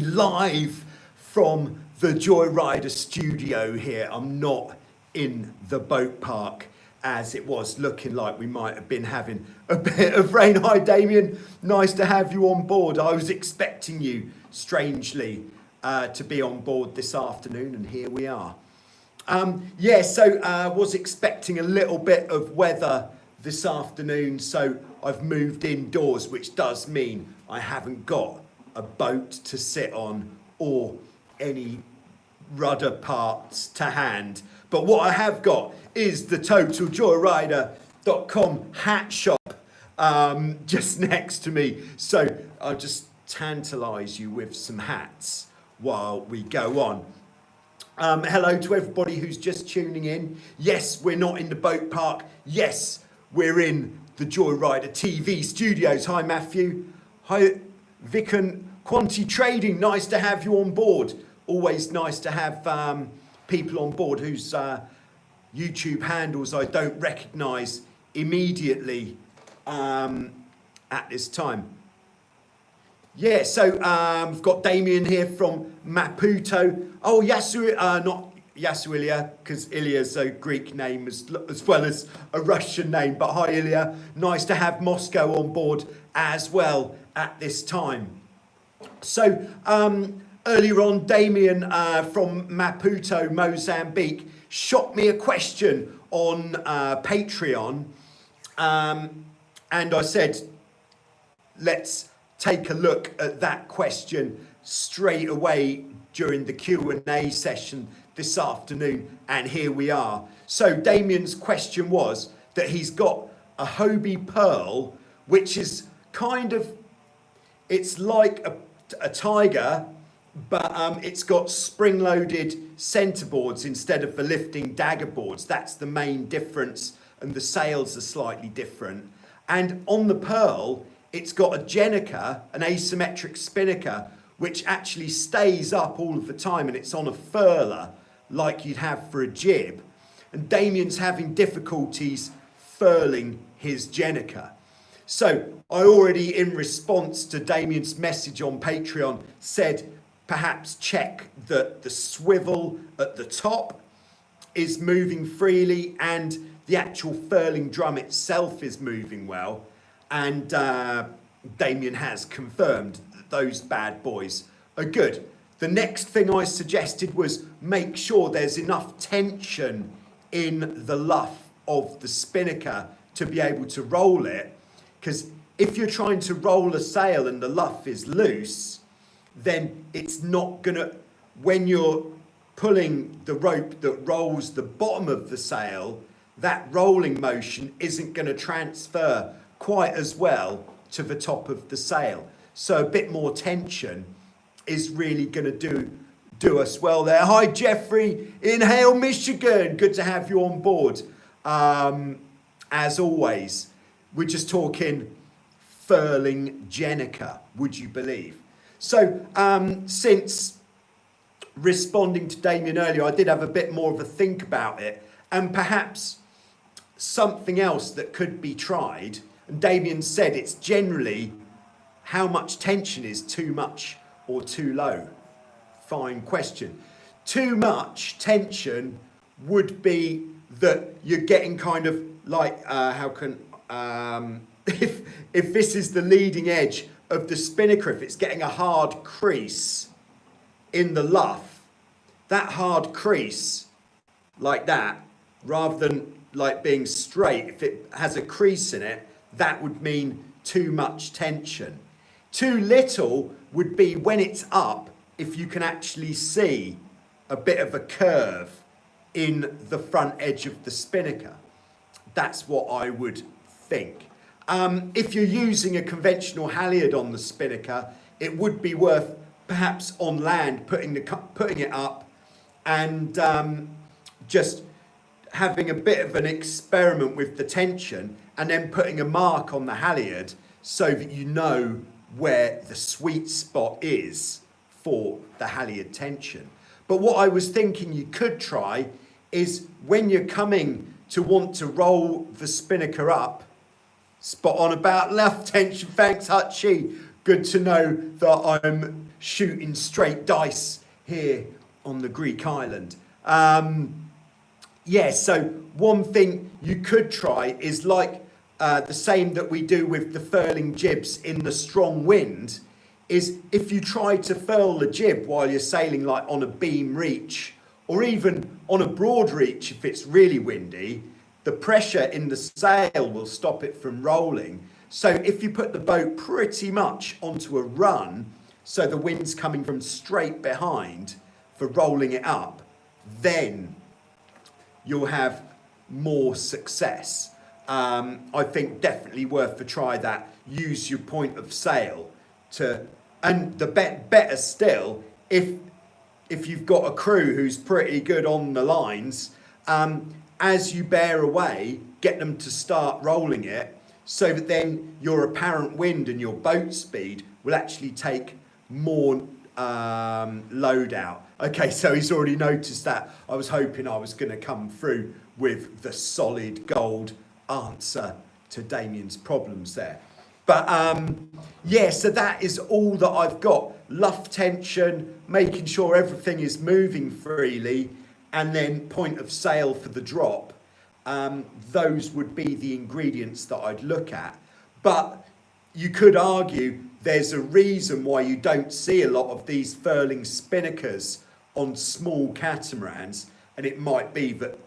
Live from the Joyrider studio here. I'm not in the boat park as it was looking like we might have been having a bit of rain. Hi Damien, nice to have you on board. I was expecting you, strangely, to be on board this afternoon, and here we are. Was expecting a little bit of weather this afternoon, so I've moved indoors, which does mean I haven't got a boat to sit on or any rudder parts to hand. But what I have got is the totaljoyrider.com hat shop just next to me. So I'll just tantalise you with some hats while we go on. Hello to everybody who's just tuning in. Yes, we're not in the boat park. Yes, we're in the Joyrider TV studios. Hi Matthew. Hi Vic and Quanti Trading. Nice to have you on board. Always nice to have people on board whose YouTube handles I don't recognise immediately at this time. Yeah, so we've got Damien here from Maputo. Oh, not Yasuilia, because Ilya's a Greek name as well as a Russian name. But hi, Ilya. Nice to have Moscow on board as well at this time. So earlier on, Damien from Maputo, Mozambique, shot me a question on Patreon. And I said, let's take a look at that question straight away during the Q&A session this afternoon, and here we are. So Damien's question was that he's got a Hobie Pearl, which is kind of, it's like a Tiger, but it's got spring-loaded centerboards instead of the lifting dagger boards. That's the main difference, and the sails are slightly different. And on the Pearl, it's got a Jenica, an asymmetric Spinnaker, which actually stays up all of the time, and it's on a furler like you'd have for a jib. And Damien's having difficulties furling his Jenica. So I already, in response to Damien's message on Patreon, said perhaps check that the swivel at the top is moving freely and the actual furling drum itself is moving well. And Damien has confirmed that those bad boys are good. The next thing I suggested was make sure there's enough tension in the luff of the Spinnaker to be able to roll it. Because if you're trying to roll a sail and the luff is loose, then it's not gonna, when you're pulling the rope that rolls the bottom of the sail, that rolling motion isn't gonna transfer quite as well to the top of the sail. So a bit more tension is really gonna do us well there. Hi Jeffrey in Hale, Michigan. Good to have you on board. As always, we're just talking furling Jenica, would you believe? So since responding to Damien earlier, I did have a bit more of a think about it, and perhaps something else that could be tried. And Damien said it's generally how much tension is too much or too low. Fine question. Too much tension would be that you're getting kind of like, if this is the leading edge of the Spinnaker, if it's getting a hard crease in the luff, that hard crease like that, rather than like being straight, if it has a crease in it, that would mean too much tension. Too little would be when it's up, if you can actually see a bit of a curve in the front edge of the Spinnaker. That's what I would think. If you're using a conventional halyard on the Spinnaker, it would be worth perhaps on land putting it up and just having a bit of an experiment with the tension, and then putting a mark on the halyard so that you know where the sweet spot is for the halyard tension. But what I was thinking you could try is when you're coming to want to roll the Spinnaker up, spot on about left tension. Thanks, Hutchie. good to know that I'm shooting straight dice here on the Greek island. Yeah, so one thing you could try is like the same that we do with the furling jibs in the strong wind, is if you try to furl the jib while you're sailing like on a beam reach, or even on a broad reach if it's really windy, the pressure in the sail will stop it from rolling. So if you put the boat pretty much onto a run, so the wind's coming from straight behind for rolling it up, then you'll have more success. I think definitely worth a try that. Use your point of sail to, and the better still, if you've got a crew who's pretty good on the lines, as you bear away, get them to start rolling it, so that then your apparent wind and your boat speed will actually take more load out. Okay, so he's already noticed that. I was hoping I was going to come through with the solid gold answer to Damien's problems there. But yeah, so that is all that I've got. Luff tension, making sure everything is moving freely, and then point of sail for the drop. Those would be the ingredients that I'd look at. But you could argue there's a reason why you don't see a lot of these furling spinnakers on small catamarans, and it might be that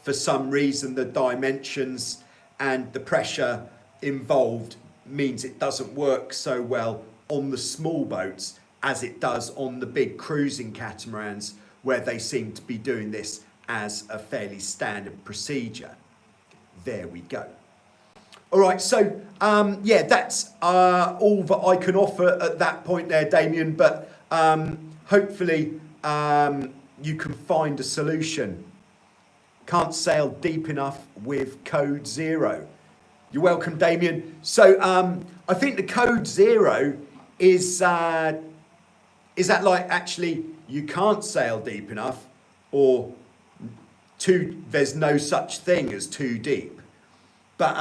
for some reason the dimensions and the pressure involved means it doesn't work so well on the small boats as it does on the big cruising catamarans, where they seem to be doing this as a fairly standard procedure. There we go. All right, so yeah, that's all that I can offer at that point there, Damien, but hopefully you can find a solution. Can't sail deep enough with code 0. You're welcome, Damien. So I think the code 0 is that like actually you can't sail deep enough, or there's no such thing as too deep. But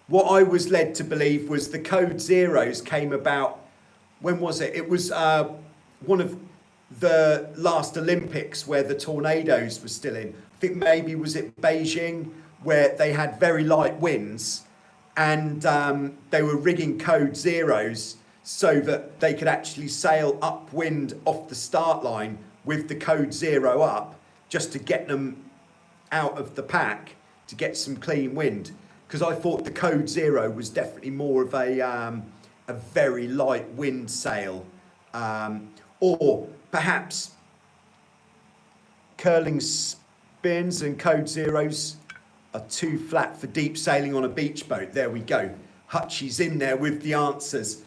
what I was led to believe was the code 0s came about, when was it? It was one of the last Olympics where the tornadoes were still in. I think maybe was it Beijing, where they had very light winds, and they were rigging code 0s so that they could actually sail upwind off the start line with the code 0 up, just to get them out of the pack to get some clean wind. Because I thought the code 0 was definitely more of a very light wind sail, or perhaps curling spins and code 0s are too flat for deep sailing on a beach boat. There we go. Hutchie's in there with the answers.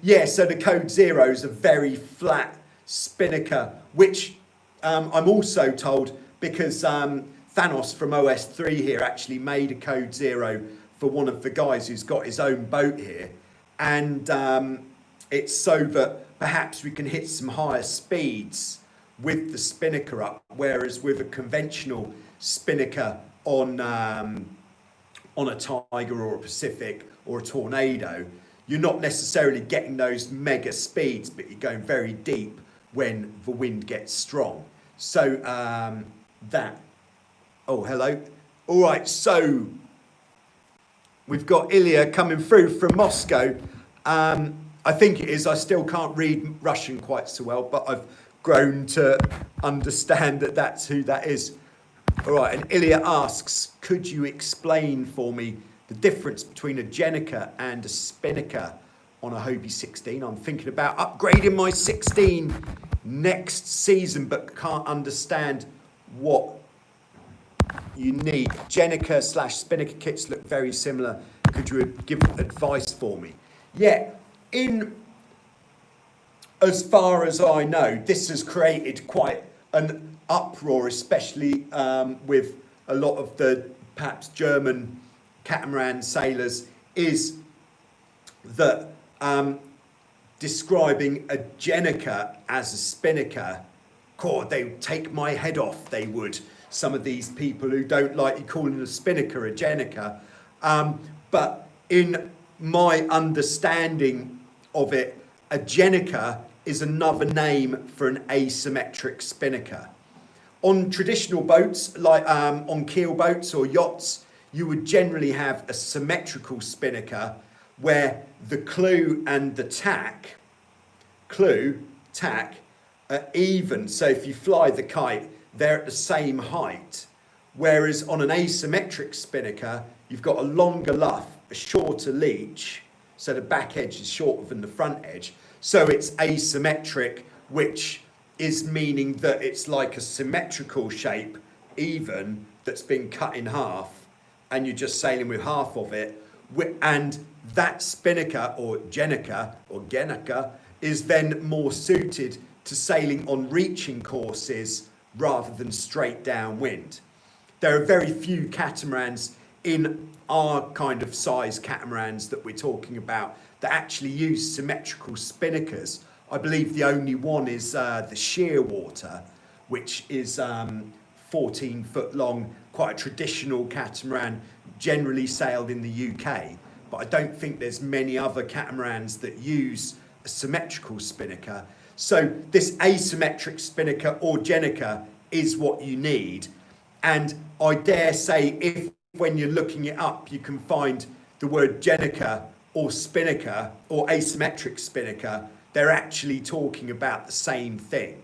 Yeah, so the code 0 is a very flat Spinnaker, which I'm also told, because Thanos from OS3 here actually made a code 0 for one of the guys who's got his own boat here. And it's so that perhaps we can hit some higher speeds with the Spinnaker up, whereas with a conventional Spinnaker on a Tiger or a Pacific or a Tornado, you're not necessarily getting those mega speeds, but you're going very deep when the wind gets strong. So that, oh, hello. All right, so we've got Ilya coming through from Moscow. I think it is, I still can't read Russian quite so well, but I've grown to understand that that's who that is. All right, and Ilya asks, could you explain for me the difference between a Jenica and a Spinnaker on a Hobie 16? I'm thinking about upgrading my 16 next season, but can't understand what you need. Jenica / Spinnaker kits look very similar. Could you give advice for me? Yeah, as far as I know, this has created quite an uproar, especially with a lot of the perhaps German catamaran sailors, is that describing a Jenica as a Spinnaker, God, they would take my head off, they would. Some of these people who don't like you calling a Spinnaker a Jenica. But in my understanding of it, a Jenica is another name for an asymmetric spinnaker. On traditional boats, like on keel boats or yachts, you would generally have a symmetrical spinnaker where the clew and the tack are even. So if you fly the kite, they're at the same height. Whereas on an asymmetric spinnaker, you've got a longer luff, a shorter leech, so the back edge is shorter than the front edge. So it's asymmetric, which is meaning that it's like a symmetrical shape, even, that's been cut in half, and you're just sailing with half of it. And that spinnaker or Jenica is then more suited to sailing on reaching courses rather than straight downwind. There are very few catamarans in our kind of size catamarans that we're talking about that actually use symmetrical spinnakers. I believe the only one is the Shearwater, which is 14 foot long, quite a traditional catamaran, generally sailed in the UK. But I don't think there's many other catamarans that use a symmetrical spinnaker. So this asymmetric spinnaker or Jenica is what you need. And I dare say if when you're looking it up, you can find the word Jenica or spinnaker or asymmetric spinnaker, they're actually talking about the same thing.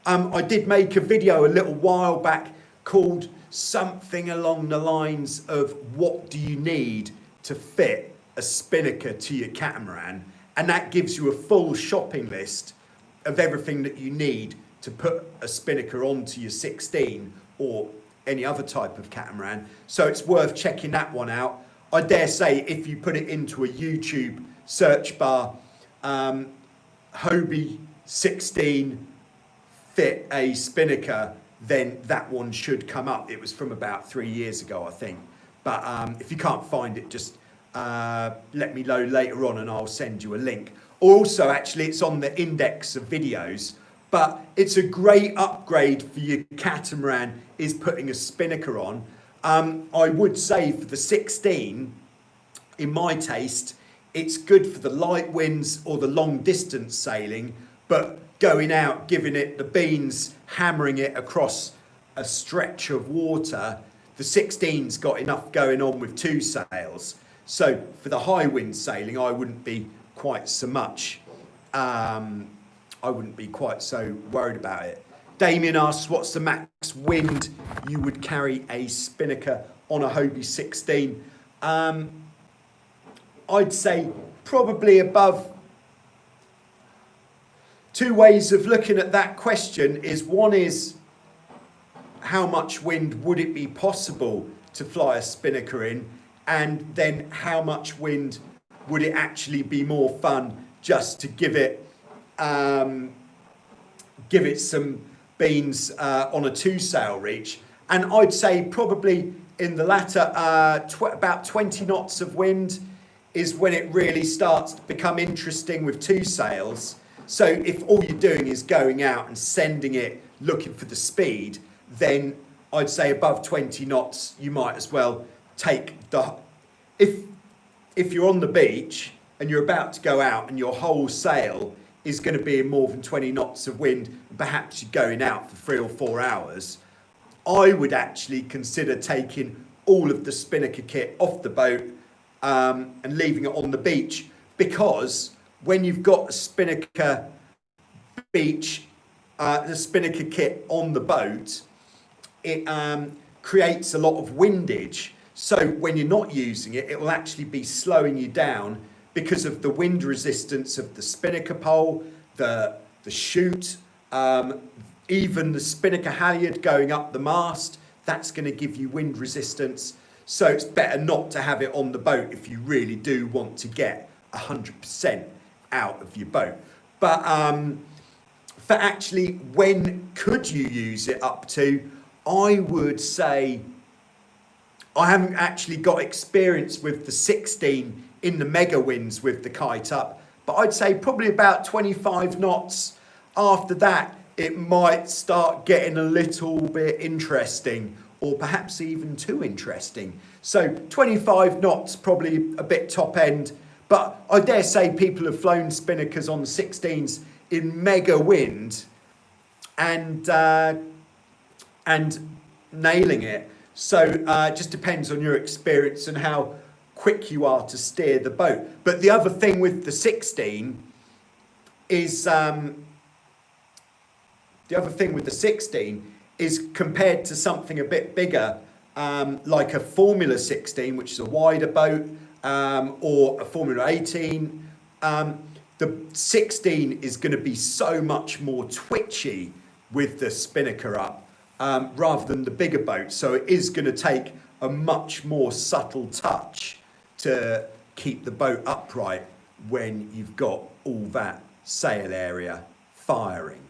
I did make a video a little while back called something along the lines of what do you need to fit a spinnaker to your catamaran, and that gives you a full shopping list of everything that you need to put a spinnaker onto your 16 or any other type of catamaran. So it's worth checking that one out. I dare say if you put it into a YouTube search bar, Hobie 16 fit a spinnaker, then that one should come up. It was from about 3 years ago, I think. But if you can't find it, just let me know later on and I'll send you a link. Also, actually, it's on the index of videos, but it's a great upgrade for your catamaran is putting a spinnaker on. I would say for the 16, in my taste, it's good for the light winds or the long distance sailing, but going out, giving it the beans, hammering it across a stretch of water, the 16's got enough going on with two sails. So for the high wind sailing, I wouldn't be quite so much, I wouldn't be quite so worried about it. Damien asks, what's the max wind you would carry a spinnaker on a Hobie 16? I'd say probably above. Two ways of looking at that question is, one is how much wind would it be possible to fly a spinnaker in, and then how much wind would it actually be more fun just to give it some beans on a two sail reach. And I'd say probably in the latter about 20 knots of wind is when it really starts to become interesting with two sails. So if all you're doing is going out and sending it looking for the speed, then I'd say above 20 knots you might as well take the, if you're on the beach and you're about to go out and your whole sail is going to be in more than 20 knots of wind, perhaps you're going out for 3 or 4 hours, I would actually consider taking all of the spinnaker kit off the boat and leaving it on the beach, because when you've got a spinnaker beach, the spinnaker kit on the boat, it creates a lot of windage. So when you're not using it, it will actually be slowing you down because of the wind resistance of the spinnaker pole, the chute, even the spinnaker halyard going up the mast, that's going to give you wind resistance. So it's better not to have it on the boat if you really do want to get 100% out of your boat. But for actually when could you use it up to, I would say, I haven't actually got experience with the 16 in the mega winds with the kite up, but I'd say probably about 25 knots. After that, it might start getting a little bit interesting, or perhaps even too interesting. So 25 knots, probably a bit top end, but I dare say people have flown Spinnakers on the 16s in mega wind and nailing it. So it just depends on your experience and how quick you are to steer the boat. But the other thing with the 16 is compared to something a bit bigger, like a Formula 16, which is a wider boat, or a Formula 18, the 16 is going to be so much more twitchy with the Spinnaker up, rather than the bigger boat. So it is going to take a much more subtle touch to keep the boat upright when you've got all that sail area firing.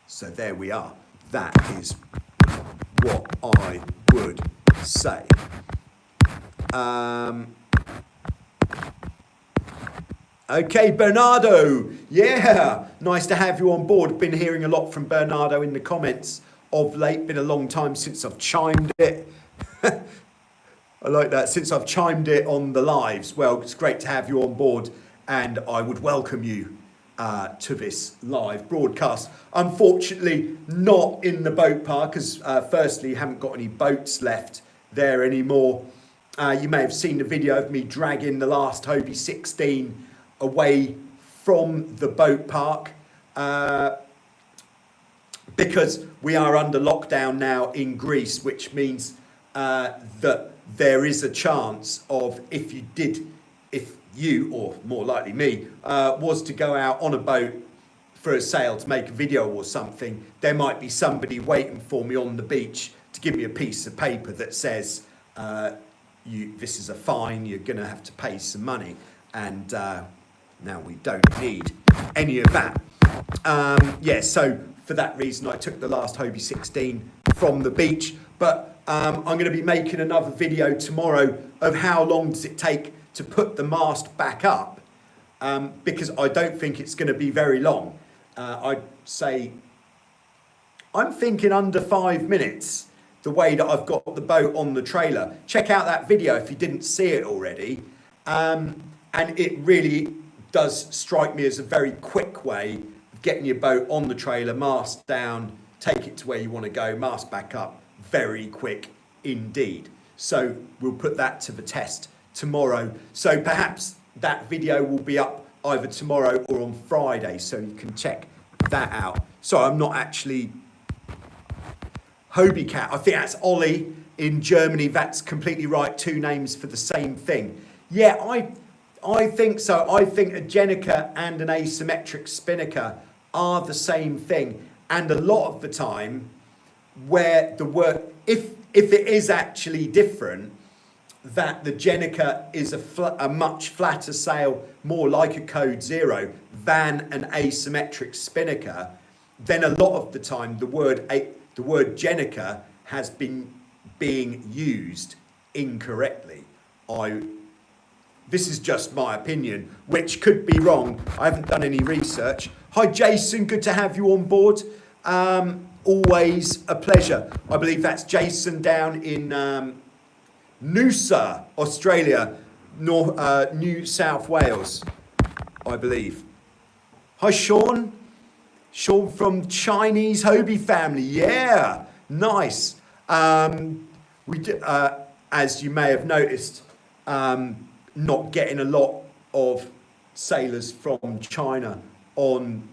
So there we are. That is what I would say. Okay, Bernardo. Yeah, nice to have you on board. Been hearing a lot from Bernardo in the comments of late. Been a long time since I've chimed it. I like that, since I've chimed it on the lives. Well, it's great to have you on board, and I would welcome you to this live broadcast. Unfortunately, not in the boat park, because firstly, you haven't got any boats left there anymore. You may have seen the video of me dragging the last Hobie 16 away from the boat park, because we are under lockdown now in Greece, which means that there is a chance of, if you, or more likely me, was to go out on a boat for a sail to make a video or something, there might be somebody waiting for me on the beach to give me a piece of paper that says, this is a fine, you're going to have to pay some money. And now we don't need any of that. Yeah, so for that reason, I took the last Hobie 16 from the beach. But I'm going to be making another video tomorrow of how long does it take to put the mast back up, because I don't think it's going to be very long. I'd say I'm thinking under 5 minutes, the way that I've got the boat on the trailer. Check out that video if you didn't see it already. And it really does strike me as a very quick way of getting your boat on the trailer, mast down, take it to where you want to go, mast back up. Very quick indeed. So we'll put that to the test tomorrow. So perhaps that video will be up either tomorrow or on Friday, so you can check that out. So I'm not actually Hobie Cat. I think that's Ollie in Germany. That's completely right. 2 names for the same thing. Yeah, I think so. I think a Jenica and an asymmetric Spinnaker are the same thing. And a lot of the time, where the work, if it is actually different, that the Jenica is a much flatter sail, more like a Code Zero than an asymmetric Spinnaker, then a lot of the time the word Jenica has been being used incorrectly. This is just my opinion, which could be wrong. I haven't done any research. Hi Jason, good to have you on board. Always a pleasure. I believe that's Jason down in Noosa, Australia, New South Wales, I believe. Hi Sean. Sean from Chinese Hobie family. Yeah, nice. We did, as you may have noticed, not getting a lot of sailors from China on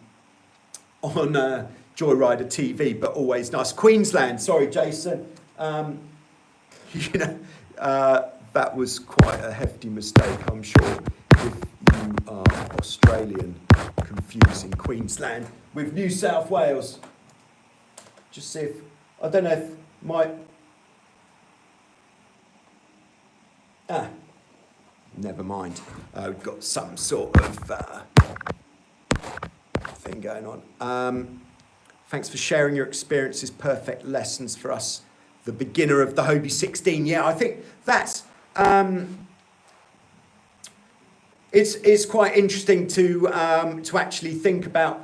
Joyrider TV, but always nice. Queensland, sorry, Jason. That was quite a hefty mistake, I'm sure, if you are Australian, confusing Queensland with New South Wales. Just see if, I don't know if never mind. We've got some sort of thing going on. Thanks for sharing your experiences. Perfect lessons for us, the beginner of the Hobie 16. Yeah, I think that's it's quite interesting to actually think about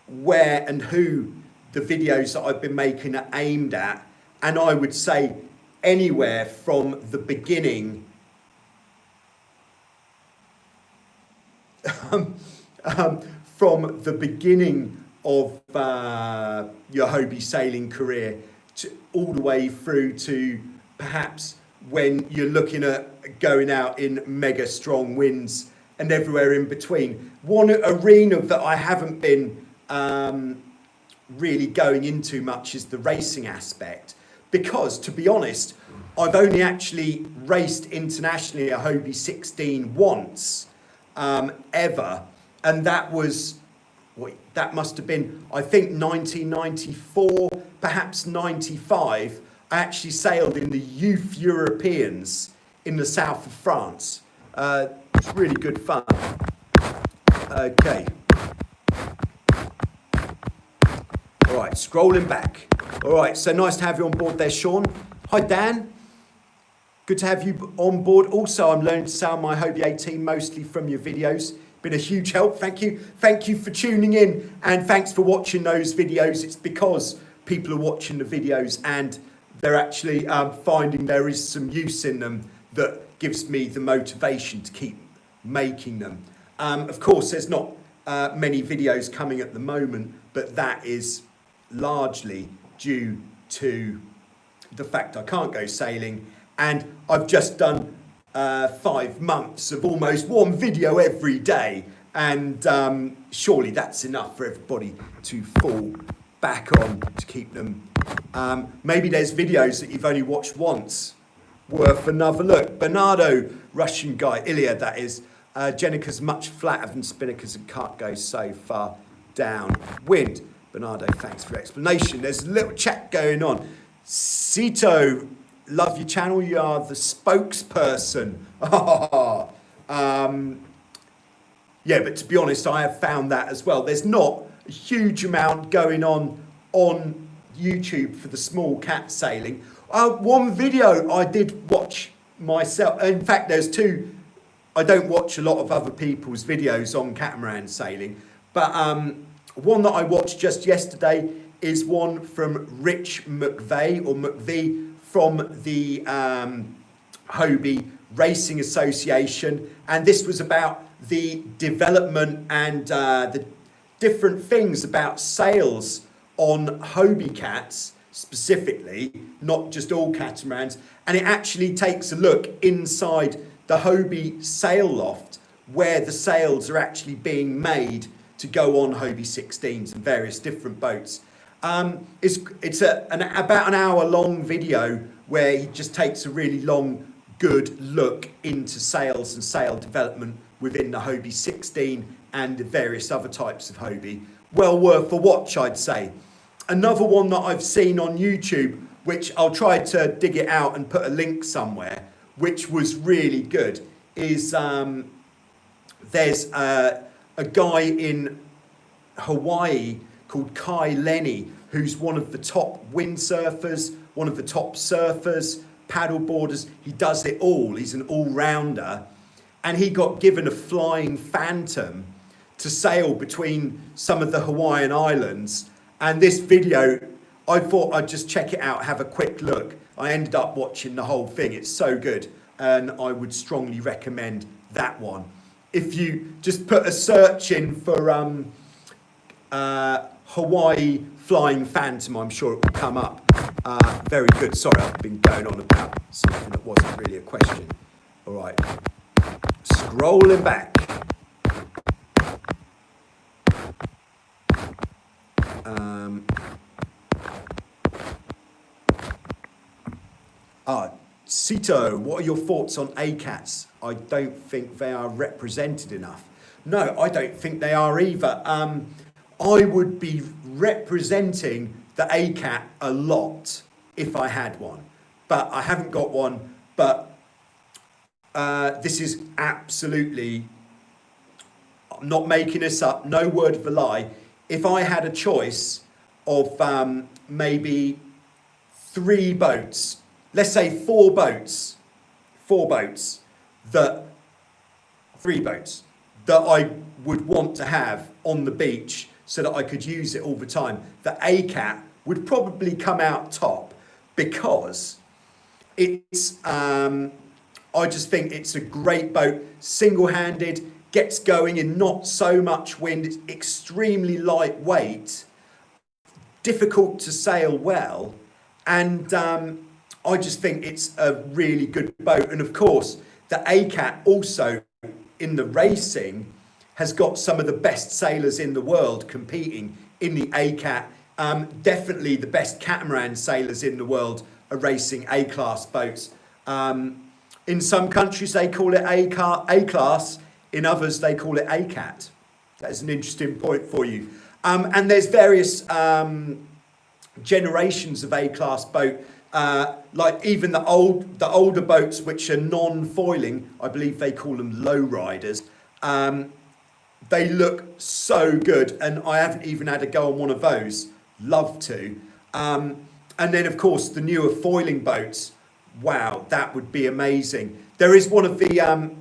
where and who the videos that I've been making are aimed at. And I would say anywhere from the beginning from the beginning of your Hobie sailing career all the way through to perhaps when you're looking at going out in mega strong winds and everywhere in between. One arena that I haven't been really going into much is the racing aspect, because to be honest, I've only actually raced internationally a Hobie 16 once ever, and that was, that must have been, I think, 1994, perhaps 95. I actually sailed in the Youth Europeans in the south of France. It's really good fun. Okay. All right, scrolling back. All right, so nice to have you on board there, Sean. Hi, Dan. Good to have you on board. Also, I'm learning to sail my Hobie 18 mostly from your videos. Been a huge help. Thank you. Thank you for tuning in, and thanks for watching those videos. It's because people are watching the videos and they're actually finding there is some use in them that gives me the motivation to keep making them. Of course, there's not many videos coming at the moment, but that is largely due to the fact I can't go sailing, and I've just done 5 months of almost one video every day, and surely that's enough for everybody to fall back on to keep them. Maybe there's videos that you've only watched once, worth another look. Bernardo, Russian guy, Ilya that is. Jenica's much flatter than Spinnaker's and can't go so far downwind. Bernardo, thanks for your explanation. There's a little chat going on. Cito, love your channel. You are the spokesperson. Yeah, but to be honest, I have found that as well. There's not a huge amount going on YouTube for the small cat sailing. One video I did watch myself. In fact, there's 2. I don't watch a lot of other people's videos on catamaran sailing, but one that I watched just yesterday is one from Rich McVeigh or McVie from the Hobie Racing Association, and this was about the development and the different things about sails on Hobie cats specifically, not just all catamarans, and it actually takes a look inside the Hobie sail loft where the sails are actually being made to go on Hobie 16s and various different boats. It's about an hour long video where he just takes a really long, good look into sails and sail development within the Hobie 16 and the various other types of Hobie. Well worth a watch, I'd say. Another one that I've seen on YouTube, which I'll try to dig it out and put a link somewhere, which was really good, is there's a guy in Hawaii called Kai Lenny, who's one of the top windsurfers, one of the top surfers, paddleboarders. He does it all. He's an all-rounder. And he got given a flying Phantom to sail between some of the Hawaiian islands. And this video, I thought I'd just check it out, have a quick look. I ended up watching the whole thing. It's so good, and I would strongly recommend that one. If you just put a search in for Hawaii Flying Phantom, I'm sure it will come up. Very good. Sorry, I've been going on about something that wasn't really a question. All right, scrolling back. Cito, what are your thoughts on ACATs? I don't think they are represented enough. No, I don't think they are either. I would be representing the ACAT a lot if I had one, but I haven't got one. But this is absolutely, I'm not making this up, no word of a lie. If I had a choice of maybe 3 boats, let's say 4 boats, 3 boats that I would want to have on the beach so that I could use it all the time, the ACAT would probably come out top, because It's I just think it's a great boat, single-handed, gets going in not so much wind, it's extremely lightweight, difficult to sail well, and I just think it's a really good boat. And of course, the ACAT also in the racing has got some of the best sailors in the world competing in the ACAT. Definitely the best catamaran sailors in the world are racing A-class boats. In some countries they call it A-class, in others they call it ACAT. That's an interesting point for you. And there's various generations of A-class boat, like even the older boats which are non-foiling, I believe they call them low riders. They look so good, and I haven't even had a go on one of those. Love to. And then of course the newer foiling boats, wow, that would be amazing. There is one of the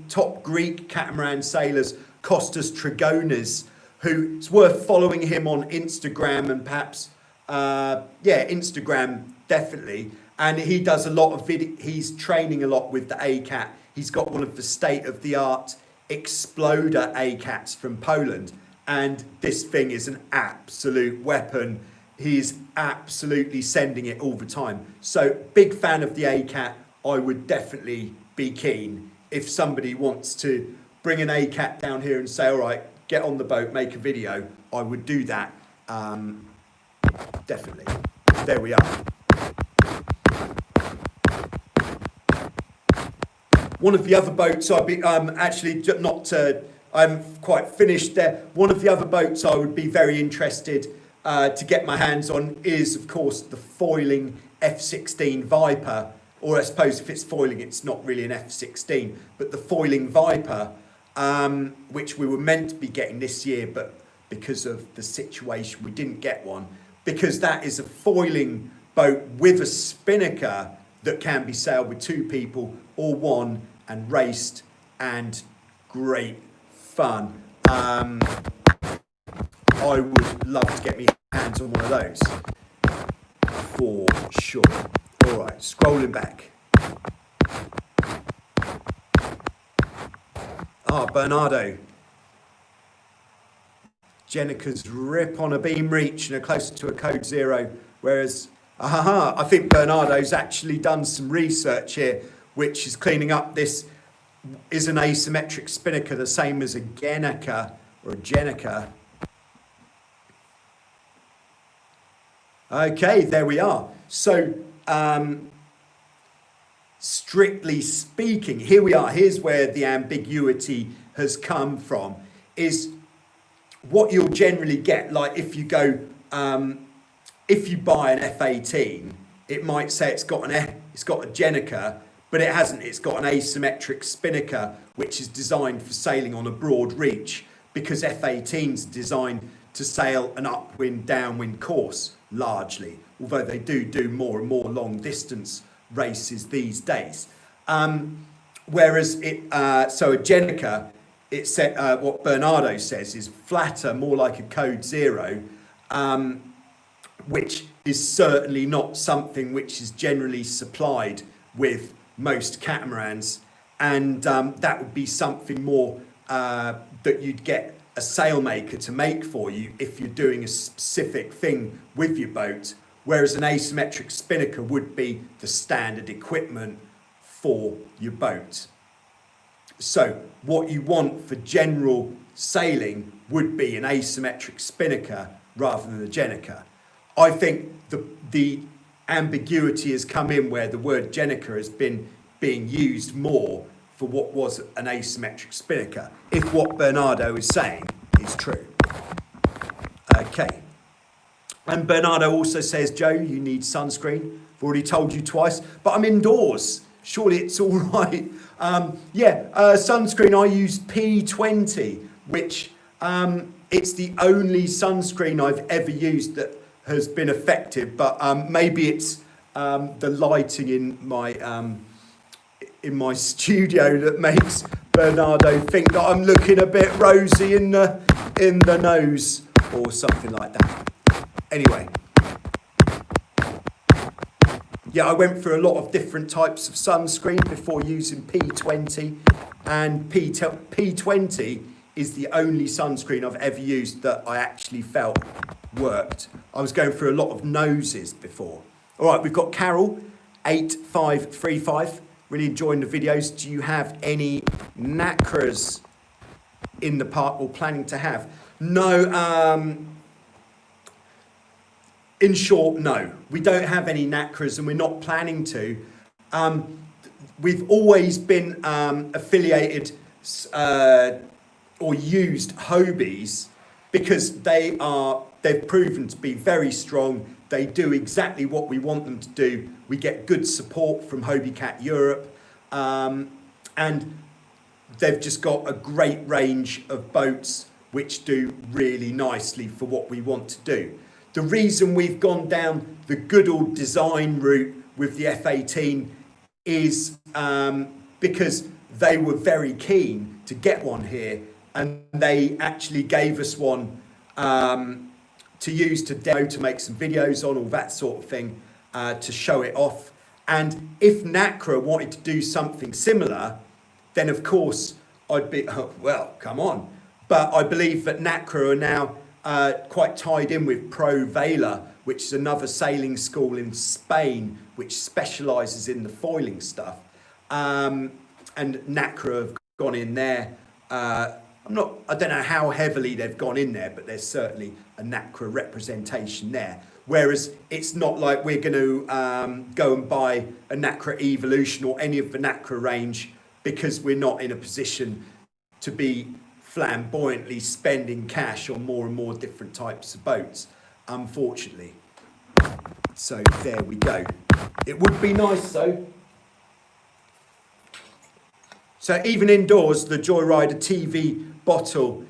top Greek catamaran sailors, Kostas Trigonis, who it's worth following him on Instagram, and perhaps Instagram definitely. And he does a lot of he's training a lot with the ACAT. He's got one of the state-of-the-art Exploder ACATs from Poland, and this thing is an absolute weapon. He's absolutely sending it all the time. So big fan of the ACAT. I would definitely be keen if somebody wants to bring an ACAT down here and say, all right, get on the boat, make a video. I would do that. Definitely. There we are. One of the other boats I'd be actually not. I'm quite finished there. One of the other boats I would be very interested to get my hands on is, of course, the foiling F16 Viper. Or I suppose if it's foiling, it's not really an F16, but the foiling Viper, which we were meant to be getting this year, but because of the situation, we didn't get one. Because that is a foiling boat with a spinnaker that can be sailed with two people or one, and raced, and great fun. I would love to get my hands on one of those for sure. All right, scrolling back. Bernardo. Jenica's rip on a beam reach and are closer to a code 0, whereas I think Bernardo's actually done some research here, which is cleaning up. This is an asymmetric spinnaker, the same as a Genica or a Jenica. Okay, there we are. So, strictly speaking, here we are. Here's where the ambiguity has come from, is what you'll generally get. Like if you go, if you buy an F18, it might say it's got a Jenica, but it hasn't. It's got an asymmetric spinnaker, which is designed for sailing on a broad reach, because F18's designed to sail an upwind, downwind course largely, although they do more and more long distance races these days. Whereas so a Jenica, it said, what Bernardo says is flatter, more like a code 0, which is certainly not something which is generally supplied with most catamarans, and that would be something more that you'd get a sailmaker to make for you if you're doing a specific thing with your boat, whereas an asymmetric spinnaker would be the standard equipment for your boat. So what you want for general sailing would be an asymmetric spinnaker rather than a Jenica. I think the ambiguity has come in where the word Jenica has been being used more for what was an asymmetric spinnaker, if what Bernardo is saying is true. Okay. And Bernardo also says, Joe, you need sunscreen. I've already told you twice, but I'm indoors. Surely it's all right. Sunscreen, I use P20, which it's the only sunscreen I've ever used that has been effective, but maybe it's the lighting in my studio that makes Bernardo think that I'm looking a bit rosy in the nose or something like that. Anyway, yeah, I went through a lot of different types of sunscreen before using P20, and P20 is the only sunscreen I've ever used that I actually felt worked. I was going through a lot of noses before. All right, we've got Carol, 8535, really enjoying the videos. Do you have any NACRAs in the park or planning to have? No, in short, no. We don't have any NACRAs and we're not planning to. We've always been affiliated or used Hobies because they've proven to be very strong. They do exactly what we want them to do. We get good support from Hobie Cat Europe, and they've just got a great range of boats which do really nicely for what we want to do. The reason we've gone down the good old design route with the F18 is because they were very keen to get one here, and they actually gave us one to use to demo, to make some videos on, all that sort of thing, to show it off. And if NACRA wanted to do something similar, then of course I'd be, oh, well, come on. But I believe that NACRA are now quite tied in with Pro Vela, which is another sailing school in Spain which specialises in the foiling stuff. And NACRA have gone in there. I don't know how heavily they've gone in there, but there's certainly a NACRA representation there. Whereas it's not like we're going to go and buy a NACRA Evolution or any of the NACRA range, because we're not in a position to be flamboyantly spending cash on more and more different types of boats, unfortunately. So there we go. It would be nice though. So even indoors, the joyridertv bottle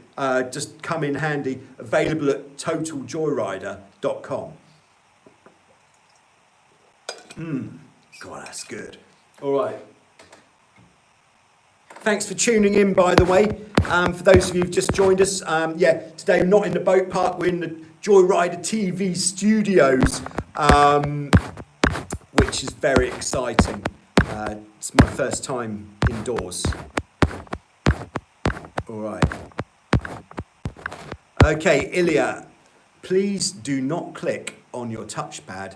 just come in handy, available at totaljoyrider.com. God, that's good. All right. Thanks for tuning in, by the way. For those of you who've just joined us, yeah, today we're not in the boat park, we're in the Joyrider TV studios, which is very exciting. It's my first time indoors. All right. Okay, Ilya, please do not click on your touchpad,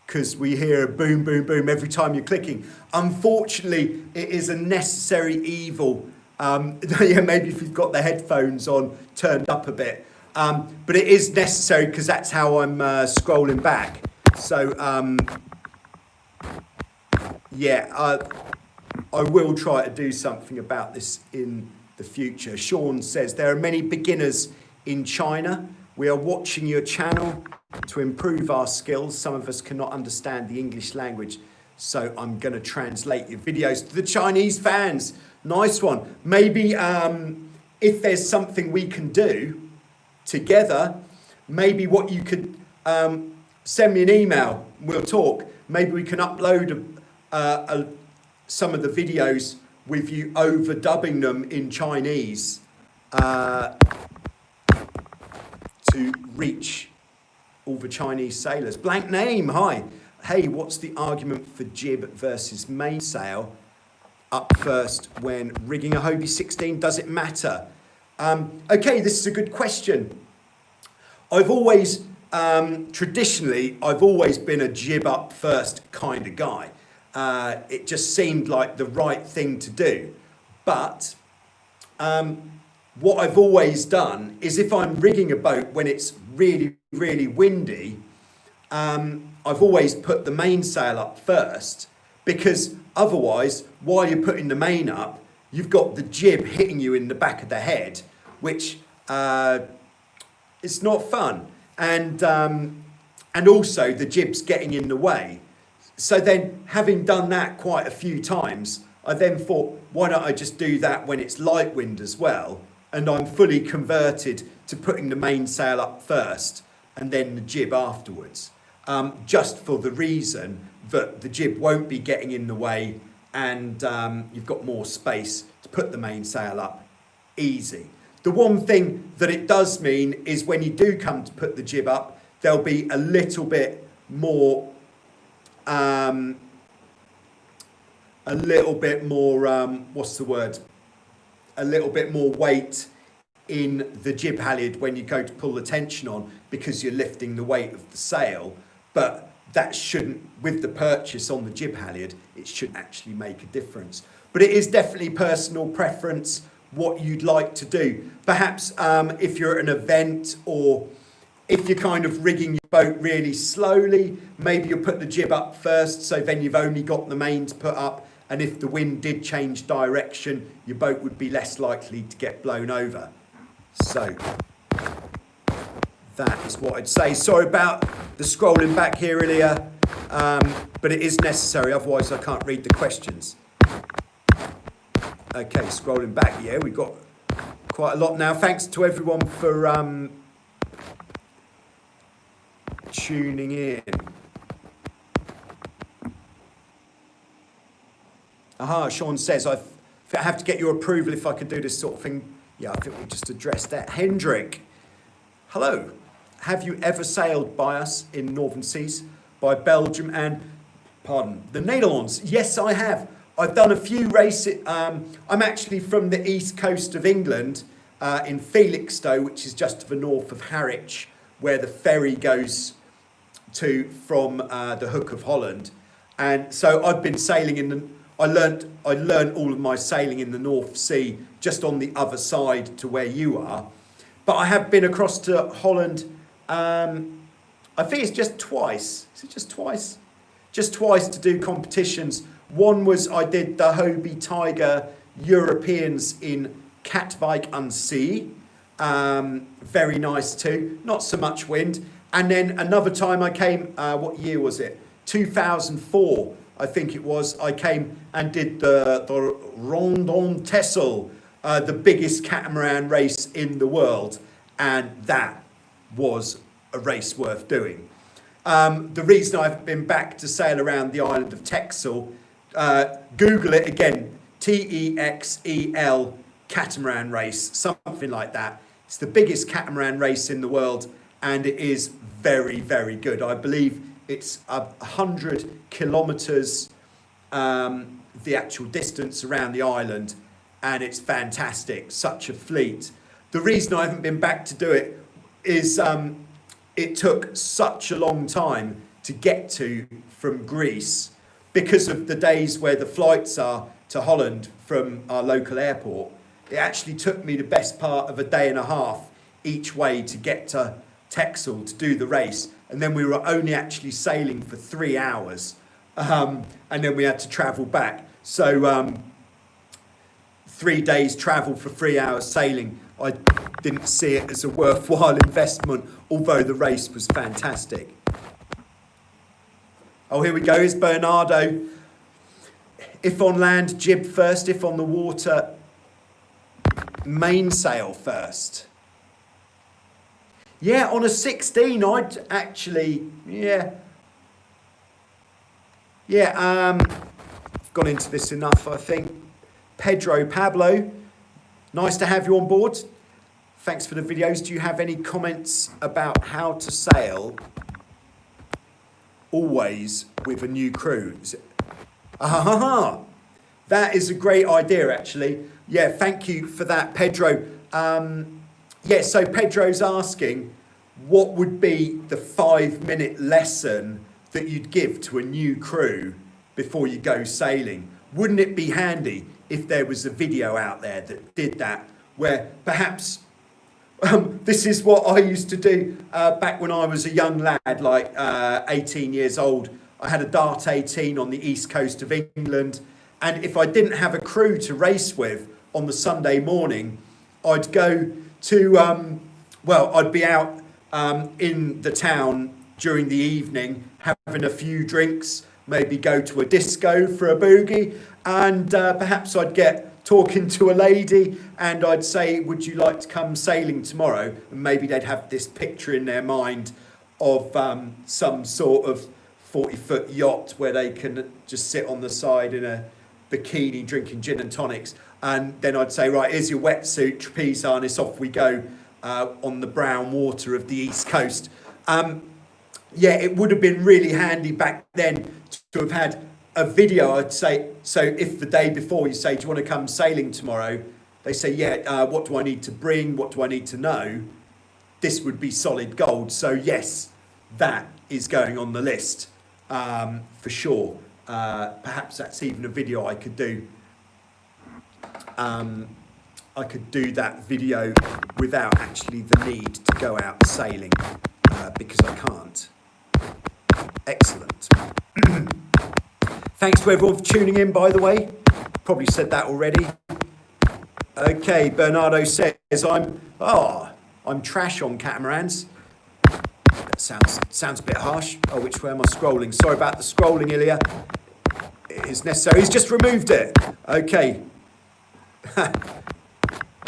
because we hear a boom, boom, boom every time you're clicking. Unfortunately, it is a necessary evil. Yeah, maybe if you've got the headphones on, turned up a bit. But it is necessary because that's how I'm scrolling back. So, yeah, I will try to do something about this in the future. Sean says, there are many beginners in China. We are watching your channel to improve our skills. Some of us cannot understand the English language, so I'm going to translate your videos to the Chinese fans. Nice one. Maybe if there's something we can do together, maybe what you could send me an email, we'll talk. Maybe we can upload some of the videos with you overdubbing them in Chinese to reach all the Chinese sailors. Blank name, hi. Hey, what's the argument for jib versus mainsail up first when rigging a Hobie 16? Does it matter? Okay, this is a good question. I've always, traditionally, I've always been a jib up first kind of guy. It just seemed like the right thing to do. But what I've always done is, if I'm rigging a boat when it's really, really windy, I've always put the mainsail up first, because otherwise, while you're putting the main up, you've got the jib hitting you in the back of the head, which it's not fun. And also the jib's getting in the way. So then, having done that quite a few times, I then thought, why don't I just do that when it's light wind as well? And I'm fully converted to putting the mainsail up first and then the jib afterwards, just for the reason that the jib won't be getting in the way, and you've got more space to put the mainsail up easy. The one thing that it does mean is, when you do come to put the jib up, there'll be a little bit more a little bit more, what's the word? A little bit more weight in the jib halyard when you go to pull the tension on, because you're lifting the weight of the sail. But that shouldn't, with the purchase on the jib halyard, it shouldn't actually make a difference. But it is definitely personal preference what you'd like to do. Perhaps if you're at an event, or if you're kind of rigging your boat really slowly, maybe you'll put the jib up first, so then you've only got the mains put up, and if the wind did change direction, your boat would be less likely to get blown over. So that is what I'd say. Sorry about the scrolling back here, Ilya, but it is necessary, otherwise I can't read the questions. Okay, scrolling back, yeah, we've got quite a lot now. Thanks to everyone for tuning in. Aha, Sean says, I have to get your approval if I can do this sort of thing. Yeah, I think we just addressed that. Hendrik, hello. Have you ever sailed by us in Northern Seas, by Belgium and, the Netherlands? Yes, I have. I've done a few races. I'm actually from the east coast of England, in Felixstowe, which is just to the north of Harwich, where the ferry goes to from the Hook of Holland. And so I've been sailing in the, I learned all of my sailing in the North Sea, just on the other side to where you are. But I have been across to Holland, I think it's just twice. Is it just twice? Just twice to do competitions. One was I did the Hobie Tiger Europeans in Katwijk aan Zee. Very nice too. Not so much wind. And then another time I came, what year was it? 2004, I think it was. I came and did the Rondon Texel, the biggest catamaran race in the world. And that was a race worth doing. The reason I've been back to sail around the island of Texel, Google it again, Texel catamaran race, something like that. It's the biggest catamaran race in the world, and it is very, very good. I believe it's 100 kilometres, the actual distance around the island, and it's fantastic, such a fleet. The reason I haven't been back to do it is it took such a long time to get to from Greece, because of the days where the flights are to Holland from our local airport. It actually took me the best part of a day and a half each way to get to Texel to do the race. And then we were only actually sailing for 3 hours. And then we had to travel back. So 3 days travel for 3 hours sailing. I didn't see it as a worthwhile investment, although the race was fantastic. Oh, here we go. Here's Bernardo. If on land, jib first. If on the water, mainsail first. Yeah, on a 16, I'd actually, I've gone into this enough, I think. Pedro Pablo, nice to have you on board. Thanks for the videos. Do you have any comments about how to sail always with a new crew? That is a great idea, actually. Yeah, thank you for that, Pedro. Yeah, so Pedro's asking, what would be the 5-minute lesson that you'd give to a new crew before you go sailing? Wouldn't it be handy if there was a video out there that did that, where perhaps this is what I used to do back when I was a young lad, like 18 years old. I had a Dart 18 on the east coast of England, and if I didn't have a crew to race with on the Sunday morning, I'd go to, I'd be out in the town during the evening, having a few drinks, maybe go to a disco for a boogie, and perhaps I'd get talking to a lady and I'd say, would you like to come sailing tomorrow? And maybe they'd have this picture in their mind of some sort of 40-foot yacht where they can just sit on the side in a bikini drinking gin and tonics. And then I'd say, right, here's your wetsuit, trapeze harness, off we go on the brown water of the East Coast. Yeah, it would have been really handy back then to have had a video, I'd say, so if the day before you say, do you want to come sailing tomorrow? They say, yeah, what do I need to bring? What do I need to know? This would be solid gold. So yes, that is going on the list for sure. Perhaps that's even a video I could do. I could do that video without actually the need to go out sailing because I can't. Excellent. Thanks to everyone for tuning in, by the way. Probably said that already. Okay, Bernardo says, I'm trash on catamarans. That sounds a bit harsh. Oh, which way am I scrolling? Sorry about the scrolling, Ilya. It is necessary. He's just removed it. Okay.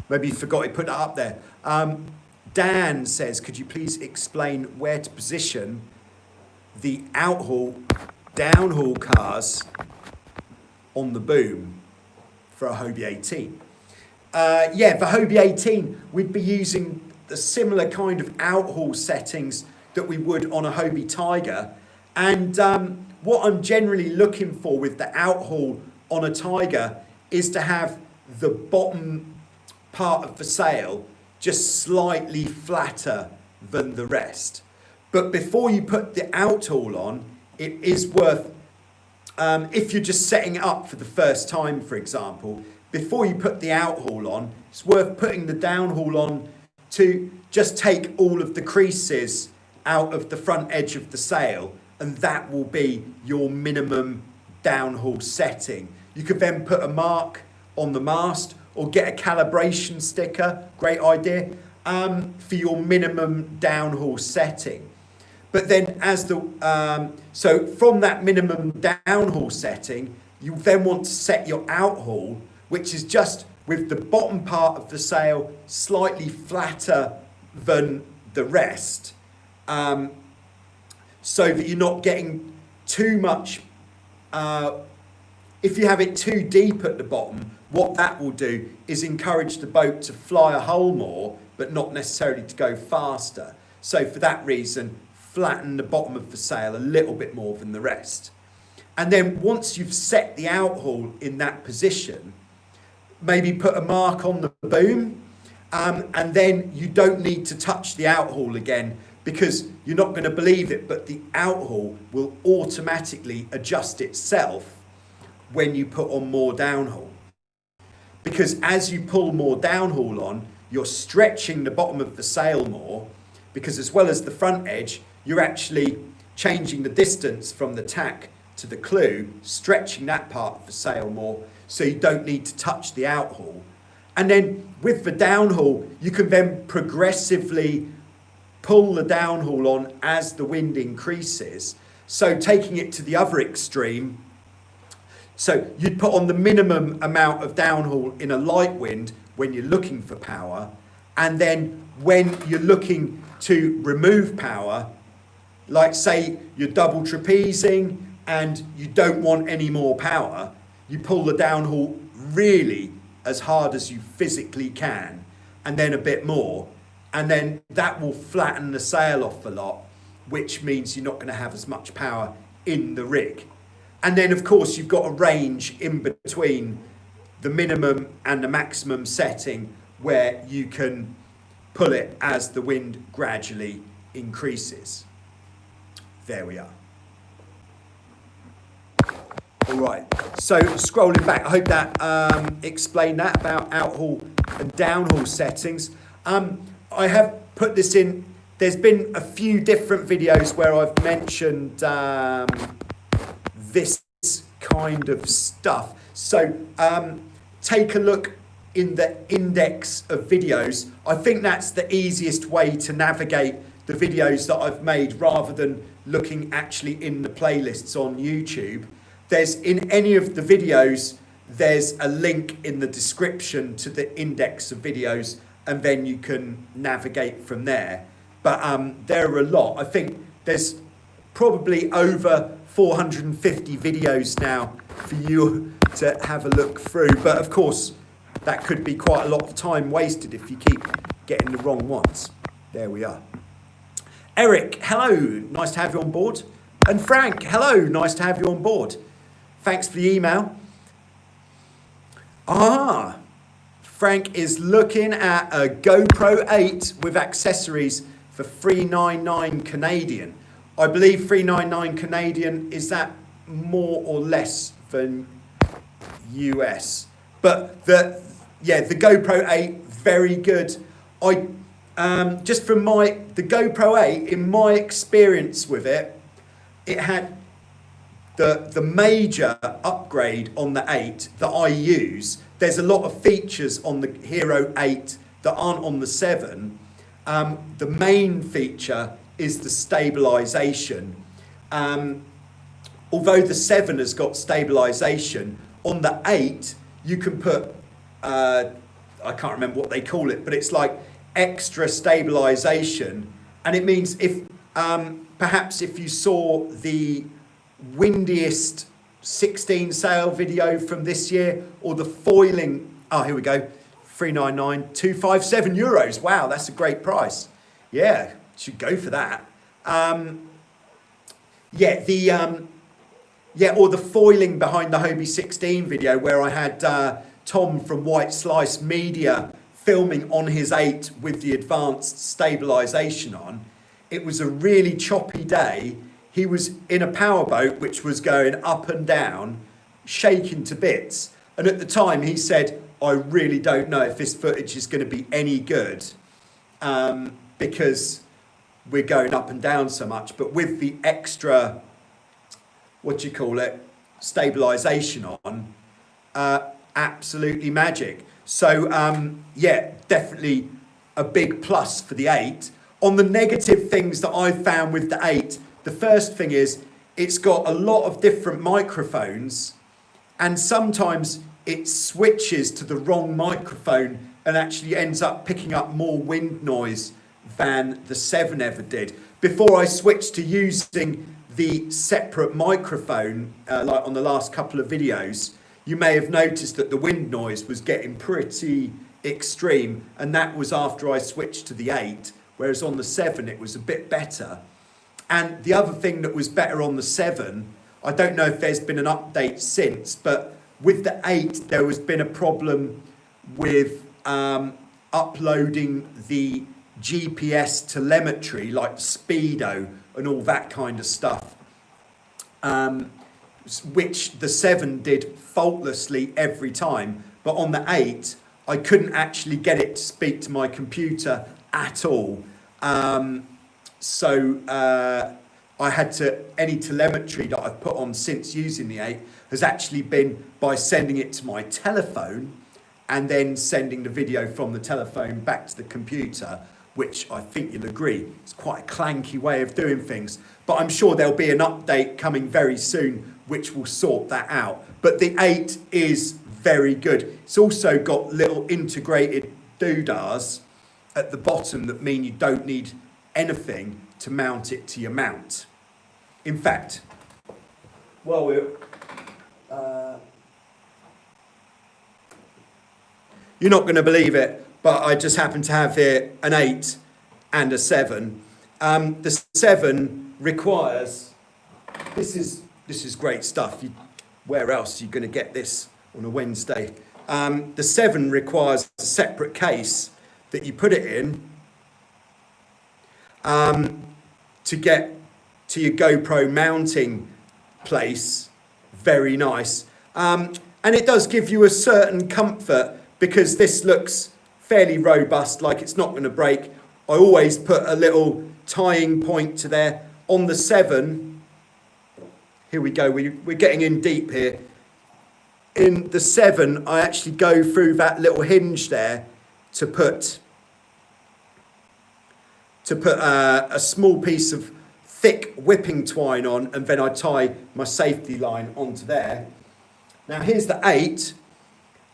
Maybe he forgot he put that up there. Dan says, could you please explain where to position the outhaul, downhaul cars on the boom for a Hobie 18? Yeah, for Hobie 18, we'd be using the similar kind of outhaul settings that we would on a Hobie Tiger. And what I'm generally looking for with the outhaul on a Tiger is to have the bottom part of the sail just slightly flatter than the rest. But before you put the outhaul on, it is worth, if you're just setting it up for the first time, for example, before you put the outhaul on, it's worth putting the downhaul on to just take all of the creases out of the front edge of the sail, and that will be your minimum downhaul setting. You could then put a mark on the mast or get a calibration sticker, great idea, for your minimum downhaul setting. But then so from that minimum downhaul setting, you then want to set your outhaul, which is just with the bottom part of the sail slightly flatter than the rest, so that you're not getting too much. If you have it too deep at the bottom, what that will do is encourage the boat to fly a hull more, but not necessarily to go faster. So for that reason, flatten the bottom of the sail a little bit more than the rest. And then once you've set the outhaul in that position, maybe put a mark on the boom, and then you don't need to touch the outhaul again, because you're not going to believe it, but the outhaul will automatically adjust itself when you put on more downhaul. Because as you pull more downhaul on, you're stretching the bottom of the sail more, because as well as the front edge, you're actually changing the distance from the tack to the clew, stretching that part of the sail more, so you don't need to touch the outhaul. And then with the downhaul, you can then progressively pull the downhaul on as the wind increases. So taking it to the other extreme, so you'd put on the minimum amount of downhaul in a light wind when you're looking for power, and then when you're looking to remove power, like say you're double trapezing and you don't want any more power, you pull the downhaul really as hard as you physically can, and then a bit more, and then that will flatten the sail off a lot, which means you're not going to have as much power in the rig. And then of course you've got a range in between the minimum and the maximum setting where you can pull it as the wind gradually increases. There we are. All right, so scrolling back, I hope that explained that about outhaul and downhaul settings. I have put this in, there's been a few different videos where I've mentioned this kind of stuff. So take a look in the index of videos. I think that's the easiest way to navigate the videos that I've made rather than looking actually in the playlists on YouTube. There's in any of the videos, there's a link in the description to the index of videos, and then you can navigate from there. But there are a lot. I think there's probably over 450 videos now for you to have a look through. But of course, that could be quite a lot of time wasted if you keep getting the wrong ones. There we are. Eric, hello. Nice to have you on board. And Frank, hello, nice to have you on board. Thanks for the email. Frank is looking at a GoPro 8 with accessories for $399 Canadian. I believe $399 Canadian, is that more or less than US? But the GoPro 8, very good. Just from the GoPro 8, in my experience with it, it had the major upgrade on the 8 that I use. There's a lot of features on the Hero 8 that aren't on the 7. The main feature is the stabilization. Although the 7 has got stabilization, on the 8 you can put, I can't remember what they call it, but it's like extra stabilization. And it means if, perhaps if you saw the windiest 16 sail video from this year, or the foiling, here we go, 399, 257 euros. Wow, that's a great price. Yeah, should go for that. Or the foiling behind the Hobie 16 video where I had Tom from White Slice Media filming on his 8 with the advanced stabilization on. It was a really choppy day. He was in a powerboat which was going up and down, shaking to bits. And at the time he said, I really don't know if this footage is going to be any good because we're going up and down so much. But with the extra, stabilization on, absolutely magic. So definitely a big plus for the 8. On the negative things that I've found with the 8, the first thing is it's got a lot of different microphones, and sometimes it switches to the wrong microphone and actually ends up picking up more wind noise than the 7 ever did. Before I switched to using the separate microphone, like on the last couple of videos, you may have noticed that the wind noise was getting pretty extreme, and that was after I switched to the 8, whereas on the 7 it was a bit better. And the other thing that was better on the 7, I don't know if there's been an update since, but with the 8 there has been a problem with uploading the GPS telemetry, like speedo and all that kind of stuff, which the 7 did faultlessly every time. But on the 8, I couldn't actually get it to speak to my computer at all. So I had to, any telemetry that I've put on since using the 8 has actually been by sending it to my telephone and then sending the video from the telephone back to the computer, which I think you'll agree is quite a clanky way of doing things. But I'm sure there'll be an update coming very soon which will sort that out. But the 8 is very good. It's also got little integrated doodahs at the bottom that mean you don't need anything to mount it to your mount. In fact, you're not going to believe it, but I just happen to have here an 8 and a 7. The 7 requires, this is great stuff. Where else are you going to get this on a Wednesday? The 7 requires a separate case that you put it in to get to your GoPro mounting place. Very nice. And it does give you a certain comfort because this looks fairly robust, like it's not going to break. I always put a little tying point to there. On the 7, here we go, we're getting in deep here. In the 7, I actually go through that little hinge there to put a small piece of thick whipping twine on, and then I tie my safety line onto there. Now here's the 8.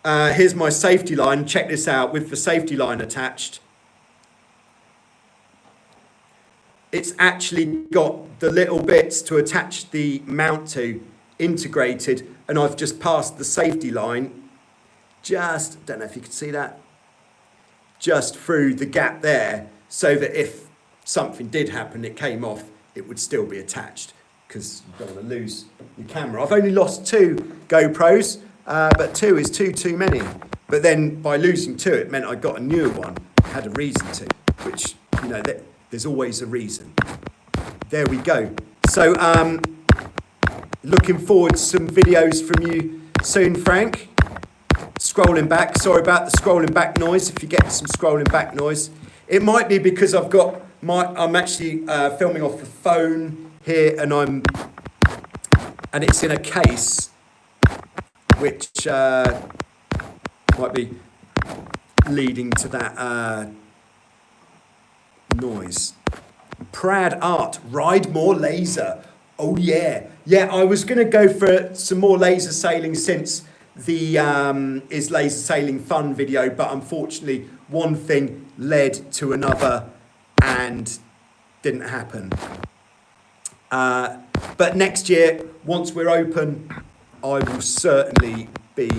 Here's my safety line. Check this out with the safety line attached. It's actually got the little bits to attach the mount to integrated, and I've just passed the safety line, just, don't know if you can see that, just through the gap there, so that if something did happen, it came off, it would still be attached. because you don't want to lose your camera. I've only lost 2 GoPros, but 2 is too many. But then by losing 2, it meant I got a newer one. I had a reason to, which, you know, there's always a reason. There we go. So, looking forward to some videos from you soon, Frank. Scrolling back. Sorry about the scrolling back noise. If you get some scrolling back noise, it might be because I'm actually filming off the phone here, and it's in a case, which might be leading to that noise. Prad Art, ride more laser. Oh yeah. Yeah, I was going to go for some more laser sailing since the Is Laser Sailing Fun video, but unfortunately one thing led to another and didn't happen. But next year, once we're open, I will certainly be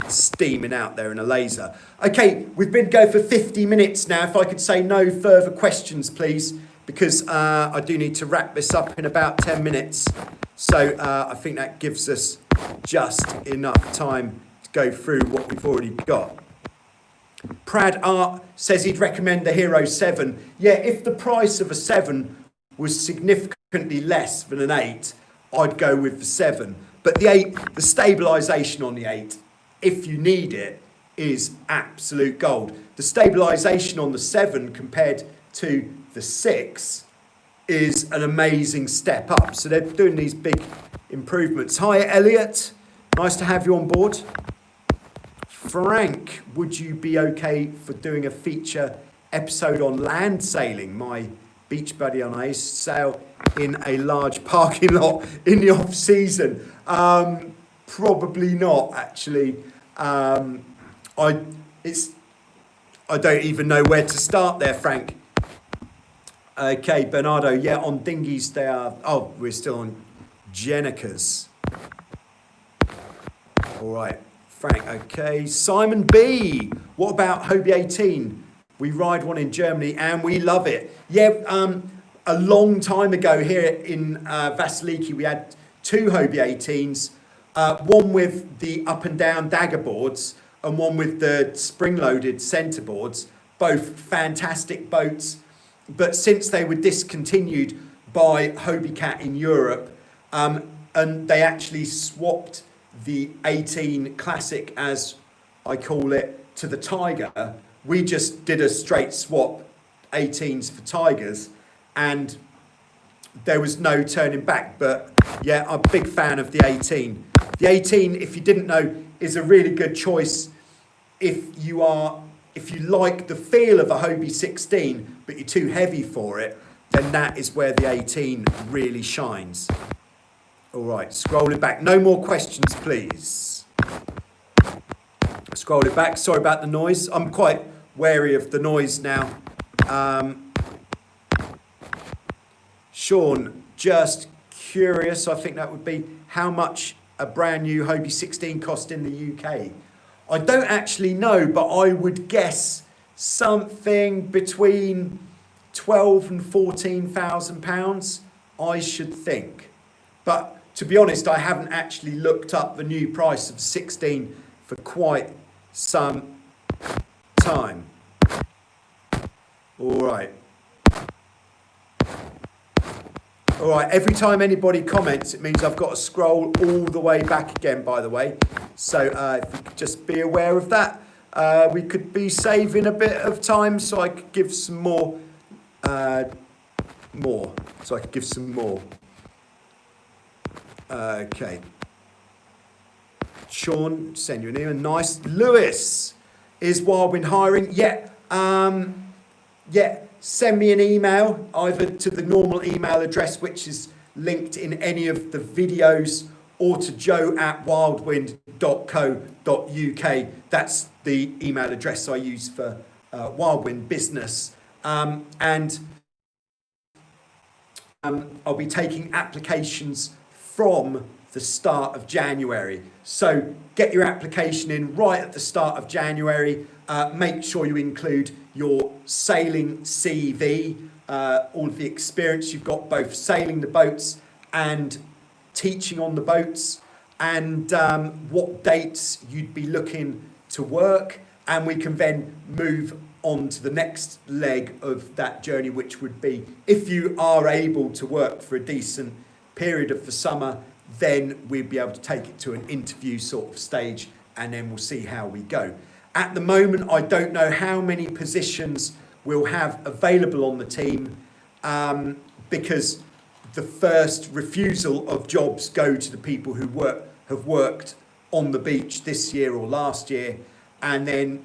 steaming out there in a laser. Okay, we've been going for 50 minutes now. If I could say no further questions, please, because I do need to wrap this up in about 10 minutes. So I think that gives us just enough time to go through what we've already got. Prad Art says he'd recommend the Hero 7. Yeah, if the price of a 7 was significantly less than an 8, I'd go with the 7. But the 8, the stabilisation on the 8, if you need it, is absolute gold. The stabilisation on the 7 compared to the 6 is an amazing step up. So they're doing these big improvements. Hi, Elliot. Nice to have you on board. Frank, would you be okay for doing a feature episode on land sailing? My beach buddy and I sail in a large parking lot in the off season. Probably not, actually. I don't even know where to start there, Frank. Okay, Bernardo, yeah, on dinghies they are. Oh, we're still on Jenicas. All right, Frank, okay. Simon B, what about Hobie 18? We ride one in Germany and we love it. Yeah, a long time ago here in Vasiliki, we had 2 Hobie 18s, one with the up and down dagger boards and one with the spring-loaded centre boards, both fantastic boats. But since they were discontinued by Hobie Cat in Europe, and they actually swapped the 18 Classic, as I call it, to the Tiger, we just did a straight swap, 18s for Tigers, and there was no turning back. But yeah, I'm a big fan of the 18. The 18, if you didn't know, is a really good choice if you like the feel of a Hobie 16, but you're too heavy for it, then that is where the 18 really shines. All right, scrolling back. No more questions, please. Scrolling back. Sorry about the noise. I'm quite wary of the noise now. Sean, just curious, I think that would be how much a brand new Hobie 16 cost in the UK. I don't actually know, but I would guess something between £12,000 and £14,000, I should think. But to be honest, I haven't actually looked up the new price of 16 for quite some time. All right. All right, every time anybody comments, it means I've got to scroll all the way back again, by the way. So if you could just be aware of that. We could be saving a bit of time so I could give some more. Okay. Sean, send you an email. Nice. Lewis, is Wildwind hiring? Yeah. Yeah. Send me an email either to the normal email address, which is linked in any of the videos, or to joe@wildwind.co.uk. That's the email address I use for Wildwind Business. And I'll be taking applications from the start of January. So get your application in right at the start of January. Make sure you include your sailing CV, all of the experience you've got, both sailing the boats and teaching on the boats, and what dates you'd be looking to work, and we can then move on to the next leg of that journey, which would be if you are able to work for a decent period of the summer, then we'd be able to take it to an interview sort of stage, and then we'll see how we go. At the moment, I don't know how many positions we'll have available on the team, because the first refusal of jobs go to the people who have worked on the beach this year or last year, and then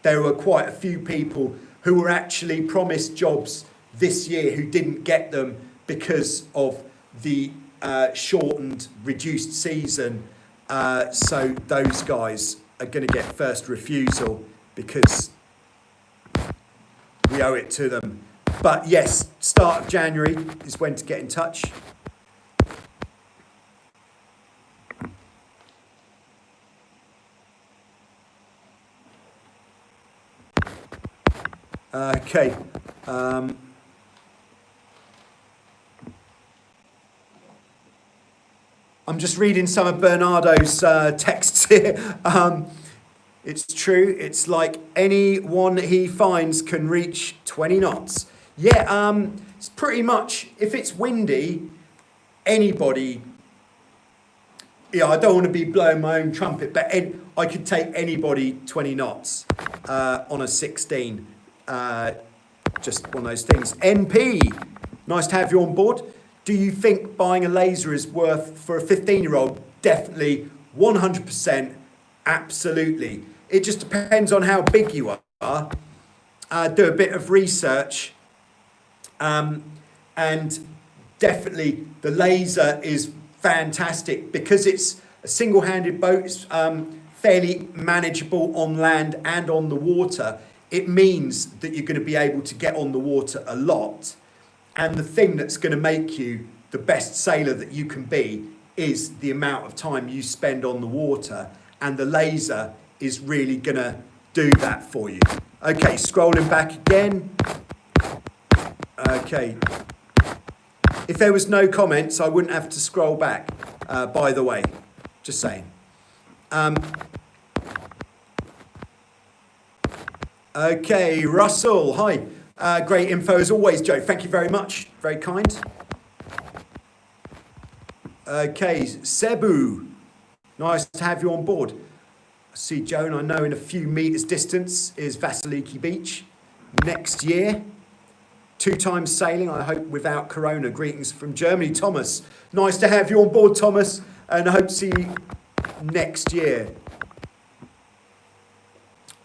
there were quite a few people who were actually promised jobs this year who didn't get them because of the shortened, reduced season. So those guys are going to get first refusal because we owe it to them. But yes, start of January is when to get in touch. Okay. I'm just reading some of Bernardo's texts here. It's true. It's like anyone he finds can reach 20 knots. Yeah, it's pretty much, if it's windy, anybody, yeah, I don't want to be blowing my own trumpet, but I could take anybody 20 knots on a 16. Just one of those things. NP, nice to have you on board. Do you think buying a laser is worth for a 15-year-old? Definitely, 100%, absolutely. It just depends on how big you are. Do a bit of research, and definitely the laser is fantastic because it's a single-handed boat. It's fairly manageable on land and on the water. It means that you're going to be able to get on the water a lot. And the thing that's going to make you the best sailor that you can be is the amount of time you spend on the water. And the laser is really going to do that for you. Okay, scrolling back again. Okay. If there was no comments, I wouldn't have to scroll back, by the way. Just saying. Okay, Russell, hi. Great info as always, Joe. Thank you very much. Very kind. Okay, Cebu. Nice to have you on board. I see Joan, I know in a few metres distance is Vasiliki Beach. Next year, 2 times sailing, I hope without Corona. Greetings from Germany, Thomas. Nice to have you on board, Thomas, and I hope to see you next year.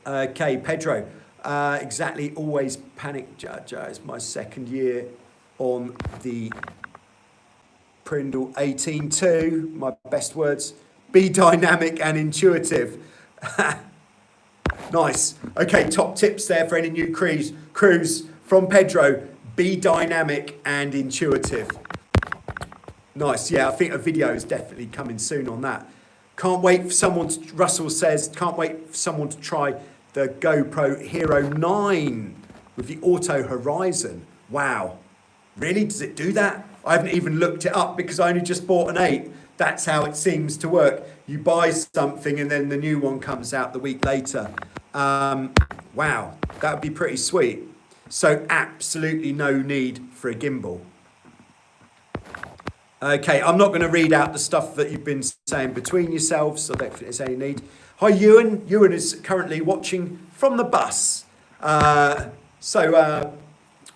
Okay, Pedro. Exactly, always panic, Judge. It's my second year on the Prindle 18.2. My best words, be dynamic and intuitive. Nice. Okay, top tips there for any new crews from Pedro. Be dynamic and intuitive. Nice, yeah, I think a video is definitely coming soon on that. Can't wait for someone to, Russell says, can't wait for someone to try the GoPro Hero 9 with the Auto Horizon. Wow. Really? Does it do that? I haven't even looked it up because I only just bought an 8. That's how it seems to work. You buy something and then the new one comes out the week later. Wow. That would be pretty sweet. So absolutely no need for a gimbal. Okay, I'm not going to read out the stuff that you've been saying between yourselves. I don't think there's any need. Hi, Ewan. Ewan is currently watching from the bus. So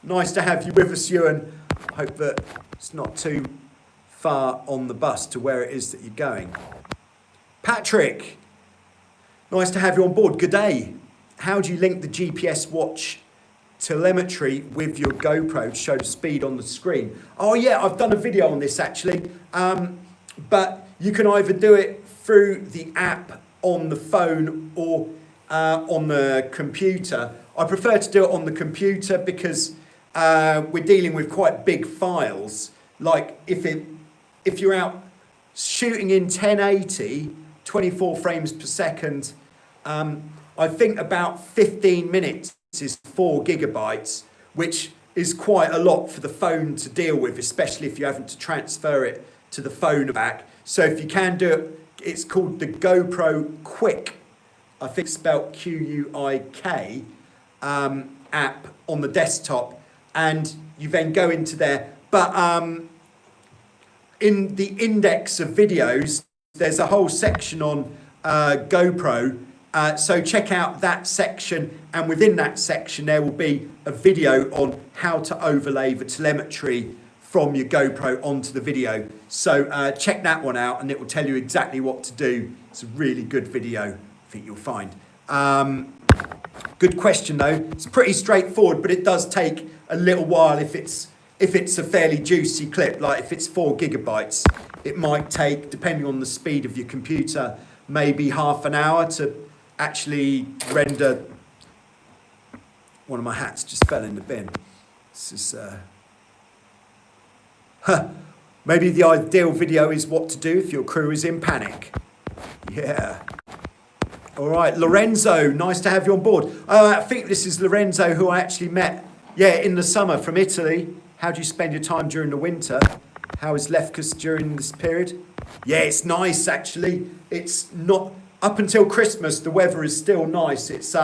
nice to have you with us, Ewan. Hope that it's not too far on the bus to where it is that you're going. Patrick, nice to have you on board. Good day. How do you link the GPS watch telemetry with your GoPro to show the speed on the screen? Oh yeah, I've done a video on this actually. But you can either do it through the app on the phone or on the computer. I prefer to do it on the computer because we're dealing with quite big files. Like if you're out shooting in 1080, 24 frames per second, I think about 15 minutes is 4 gigabytes, which is quite a lot for the phone to deal with, especially if you're having to transfer it to the phone back. So if you can do it, it's called the GoPro Quick, I think spelled Q-U-I-K, app on the desktop, and you then go into there. But in the index of videos, there's a whole section on GoPro, so check out that section, and within that section there will be a video on how to overlay the telemetry from your GoPro onto the video. So check that one out, and it will tell you exactly what to do. It's a really good video, I think you'll find. Good question though. It's pretty straightforward, but it does take a little while if it's a fairly juicy clip, like if it's 4 gigabytes, it might take, depending on the speed of your computer, maybe half an hour to actually render. One of my hats just fell in the bin. This is, maybe the ideal video is what to do if your crew is in panic. Yeah. All right, Lorenzo, nice to have you on board. I think this is Lorenzo, who I actually met, in the summer from Italy. How do you spend your time during the winter? How is Lefkas during this period? Yeah, it's nice actually. It's not, up until Christmas, the weather is still nice. It's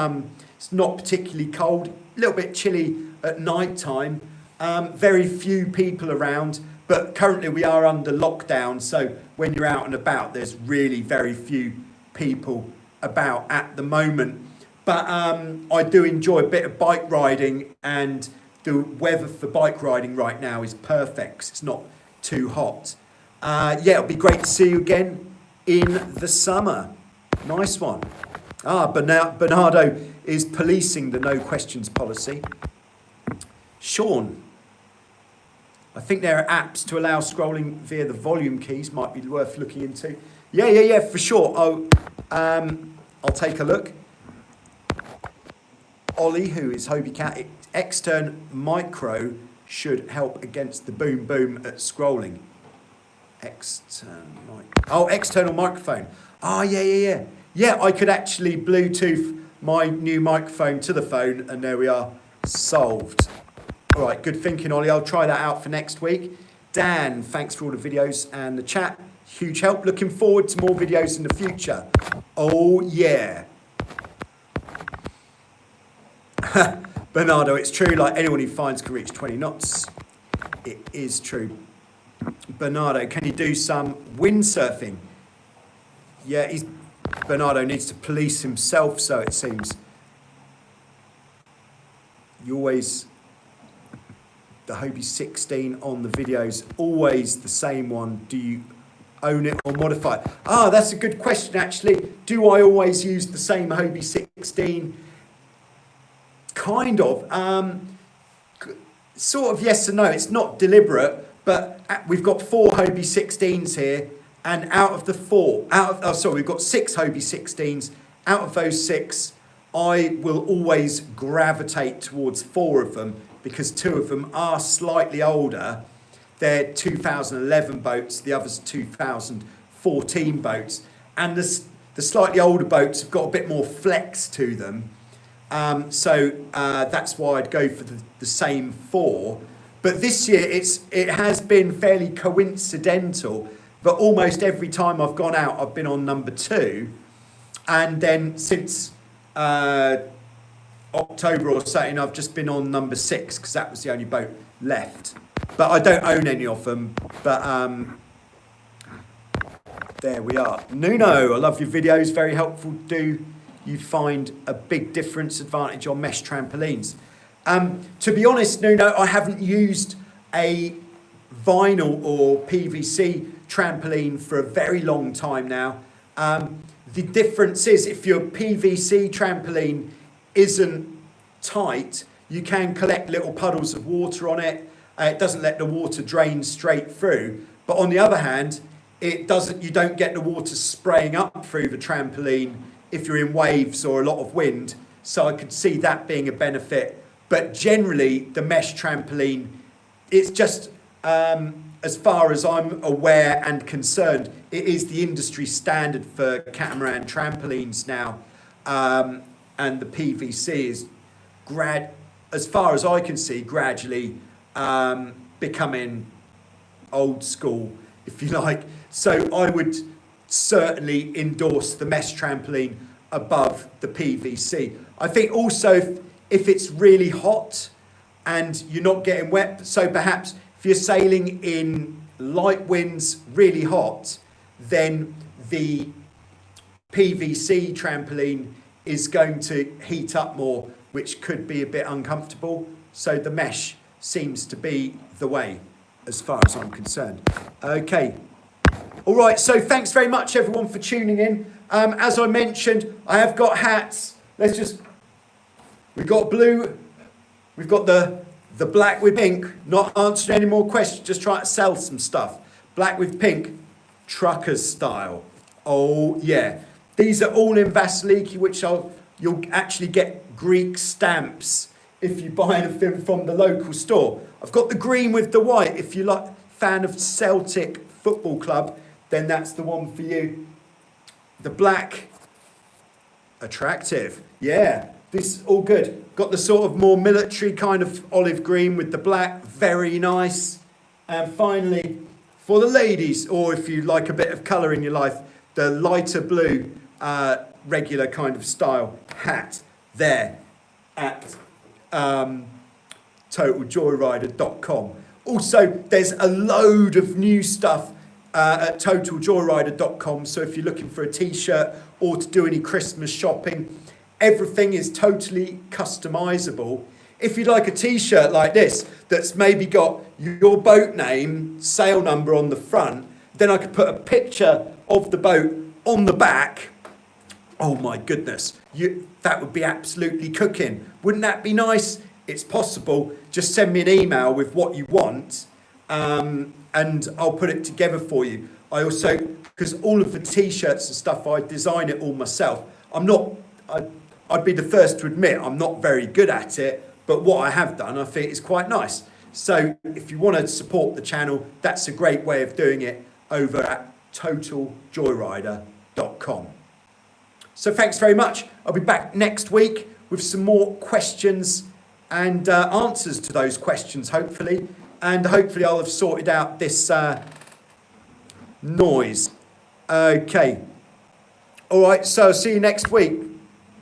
not particularly cold, a little bit chilly at night time. Very few people around, but currently we are under lockdown. So when you're out and about, there's really very few people about at the moment. But I do enjoy a bit of bike riding, and the weather for bike riding right now is perfect 'cause it's not too hot. It'll be great to see you again in the summer. Nice one. Bernardo is policing the no questions policy. Sean, I think there are apps to allow scrolling via the volume keys, might be worth looking into. Yeah, for sure. I'll take a look. Ollie, who is Hobie Cat, external micro should help against the boom boom at scrolling. External microphone. Yeah. Yeah, I could actually Bluetooth my new microphone to the phone, and there we are, solved. All right, good thinking, Ollie. I'll try that out for next week. Dan, thanks for all the videos and the chat. Huge help. Looking forward to more videos in the future. Oh, yeah. Bernardo, it's true, like anyone who finds can reach 20 knots. It is true. Bernardo, can you do some windsurfing? Yeah, Bernardo needs to police himself, so it seems. You always, the Hobie 16 on the videos, always the same one. Do you own it or modify it? That's a good question, actually. Do I always use the same Hobie 16? Kind of. Sort of yes and no. It's not deliberate, but we've got 4 Hobie 16s here, and out of the 4, we've got 6 Hobie 16s. Out of those 6, I will always gravitate towards 4 of them because 2 of them are slightly older. They're 2011 boats, the others 2014 boats, and the slightly older boats have got a bit more flex to them. So that's why I'd go for the same 4. But this year it has been fairly coincidental, but almost every time I've gone out, I've been on number 2. And then since October or something, I've just been on number 6 because that was the only boat left. But I don't own any of them. But there we are. Nuno, I love your videos, very helpful. Do you find a big advantage on mesh trampolines? To be honest, Nuno, I haven't used a vinyl or PVC trampoline for a very long time now. The difference is if your PVC trampoline isn't tight, you can collect little puddles of water on it. It doesn't let the water drain straight through. But on the other hand, you don't get the water spraying up through the trampoline if you're in waves or a lot of wind. So I could see that being a benefit. But generally, the mesh trampoline, it's just, as far as I'm aware and concerned, it is the industry standard for catamaran trampolines now. And the PVC is as far as I can see, gradually becoming old school, if you like. So I would certainly endorse the mesh trampoline above the PVC. I think also if it's really hot and you're not getting wet, so perhaps if you're sailing in light winds, really hot, then the PVC trampoline is going to heat up more, which could be a bit uncomfortable. So the mesh seems to be the way, as far as I'm concerned. Okay. All right, so thanks very much, everyone, for tuning in. As I mentioned, I have got hats. We've got blue, we've got the black with pink. Not answering any more questions, just trying to sell some stuff. Black with pink, truckers style. Oh, yeah. These are all in Vasiliki, which you'll actually get Greek stamps if you buy anything from the local store. I've got the green with the white. If you're like fan of Celtic Football Club, then that's the one for you. The black, attractive. Yeah, this is all good. Got the sort of more military kind of olive green with the black, very nice. And finally, for the ladies, or if you like a bit of colour in your life, the lighter blue, regular kind of style hat there at totaljoyrider.com. Also, there's a load of new stuff at totaljoyrider.com. So if you're looking for a t-shirt or to do any Christmas shopping, everything is totally customizable. If you'd like a t-shirt like this that's maybe got your boat name, sail number on the front, then I could put a picture of the boat on the back. Oh my goodness, that would be absolutely cooking. Wouldn't that be nice? It's possible. Just send me an email with what you want, and I'll put it together for you. I also, because all of the t-shirts and stuff, I design it all myself. I'd be the first to admit I'm not very good at it, but what I have done, I think is quite nice. So if you want to support the channel, that's a great way of doing it over at totaljoyrider.com. So thanks very much. I'll be back next week with some more questions and answers to those questions, hopefully. And hopefully I'll have sorted out this noise. Okay. All right, so see you next week.